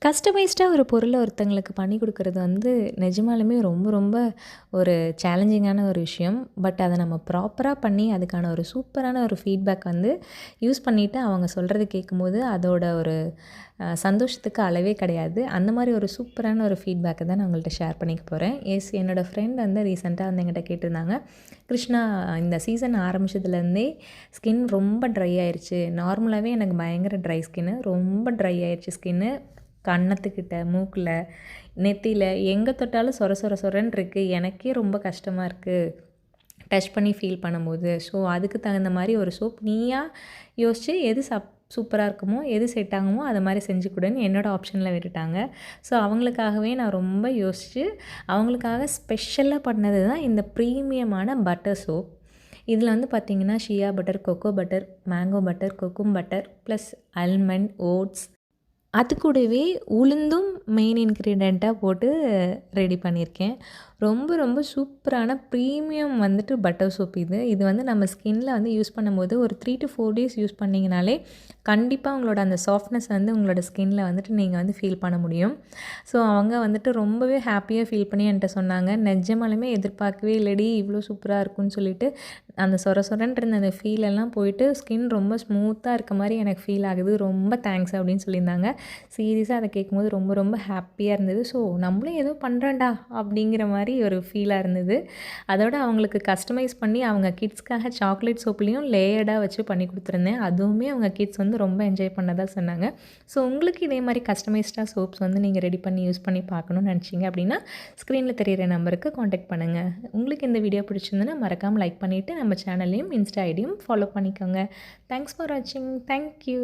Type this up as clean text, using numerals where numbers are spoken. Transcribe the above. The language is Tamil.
கஸ்டமைஸ்டா ஒரு பொருள ஒருத்தங்களுக்கு பண்ணி குடுக்குறது வந்து நிஜமாலுமே ரொம்ப ரொம்ப ஒரு சேலஞ்சிங்கான ஒரு விஷயம். பட் அத நம்ம ப்ராப்பரா பண்ணி அதுக்கான ஒரு சூப்பரான ஒரு ஃபீட்பேக் வந்து யூஸ் பண்ணிட்டு அவங்க சொல்றத கேட்கும்போது அதோட ஒரு சந்தோஷத்துக்கு அளவே கிடையாது. அந்த மாரி ஒரு சூப்பரான ஒரு ஃபீட்பேக்க தான் நான் உங்கள்ட்ட ஷேர் பண்ணிக்க போறேன். என்னோட ஃப்ரெண்ட் வந்து ரீசென்ட்டா வந்து என்கிட்ட கேட்டிருந்தாங்க. கிருஷ்ணா, இந்த சீசன் ஆரம்பிச்சதுலேருந்தே ஸ்கின் ரொம்ப ட்ரை ஆயிருச்சு. நார்மலாவே எனக்கு பயங்கர ட்ரை ஸ்கின்னு. ரொம்ப ட்ரை ஆயிருச்சு ஸ்கின்னு. கன்னத்துக்கிட்ட, மூக்குல, நெத்தியில எங்கே தொட்டாலும் சொர சொர சொரன்னு இருக்கு. எனக்கே ரொம்ப கஷ்டமா இருக்கு. டச் பண்ணி ஃபீல் பண்ணும்போது. ஸோ அதுக்கு தகுந்த மாரி ஒரு சோப் நீயா யோசிச்சு எது சூப்பரா இருக்குமோ, எது செட் ஆகுமோ அது மாரி செஞ்சு குடுன்னு என்னோட ஆப்ஷன்ல விட்டுட்டாங்க. ஸோ அவங்களுக்காகவே நான் ரொம்ப யோசிச்சு, அவங்களுக்காக ஸ்பெஷலா பண்ணது தான் இந்த ப்ரீமியமான பட்டர் சோப். இதில வந்து பார்த்திங்கன்னா, shea butter, cocoa butter, mango butter, kokum butter plus almond, oats அது கூடவே உளுந்தும் மெயின் இன்க்ரீடியண்ட்டா போட்டு ரெடி பண்ணியிருக்கேன். ரொம்ப ரொம்ப சூப்பரான ப்ரீமியம் வந்துட்டு பட்டர் சோப் இது. இது வந்து நம்ம ஸ்கின்ல வந்து யூஸ் பண்ணும்போது ஒரு 3 to 4 டேஸ் யூஸ் பண்ணிங்கனாலே, கண்டிப்பா உங்களோட அந்த சாஃப்ட்னஸ் வந்து உங்களோட ஸ்கின்ல வந்துட்டு நீங்க வந்து ஃபீல் பண்ண முடியும். ஸோ அவங்க வந்துட்டு ரொம்பவே ஹேப்பியா ஃபீல் பண்ணி என்ட்ட சொன்னாங்க. நிஜமாலுமே எதிர்பார்க்கவே இல்லடி இவ்வளோ சூப்பரா இருக்குன்னு சொல்லிட்டு, அந்த சொர சொரன்னு இருந்த அந்த ஃபீல் எல்லாம் போயிட்டு ஸ்கின் ரொம்ப ஸ்மூத்தா இருக்க மாரி எனக்கு ஃபீல் ஆகுது. ரொம்ப தேங்க்ஸ் அப்படின்னு சொல்லியிருந்தாங்க. சீரியஸா அத கேட்கும்போது ரொம்ப ரொம்ப ஹேப்பியா இருந்தது. ஸோ நம்மளும் ஏதோ பண்றோம்டா அப்படிங்கிற மாரி ஒரு ஃபீலா இருந்தது. அதோட அவங்களுக்கு கஸ்டமைஸ் பண்ணி அவங்க கிட்ஸ்க்காக சாக்லேட் சோப்லேயும் லேயர்டா வச்சு பண்ணி குடுத்துருந்தேன். அதுவுமே அவங்க கிட்ஸ் வந்து ரொம்ப என்ஜாய் பண்ணதா சொன்னாங்க. ஸோ உங்களுக்கு இதே மாரி கஸ்டமைஸ்டா சோப்ஸ் வந்து நீங்க ரெடி பண்ணி யூஸ் பண்ணி பார்க்கணும்னு நினச்சிங்க அப்படின்னா, ஸ்க்ரீன்ல தெரியிற நம்பருக்கு கான்டாக்ட் பண்ணுங்க. உங்களுக்கு இந்த வீடியோ பிடிச்சிருந்ததுன்னா மறக்காம லைக் பண்ணிட்டு நம்ம சேனலையும், இன்ஸ்டா ஐடியும் ஃபாலோ பண்ணிக்கோங்க. தேங்க்ஸ் ஃபார் வாட்சிங். Thank you.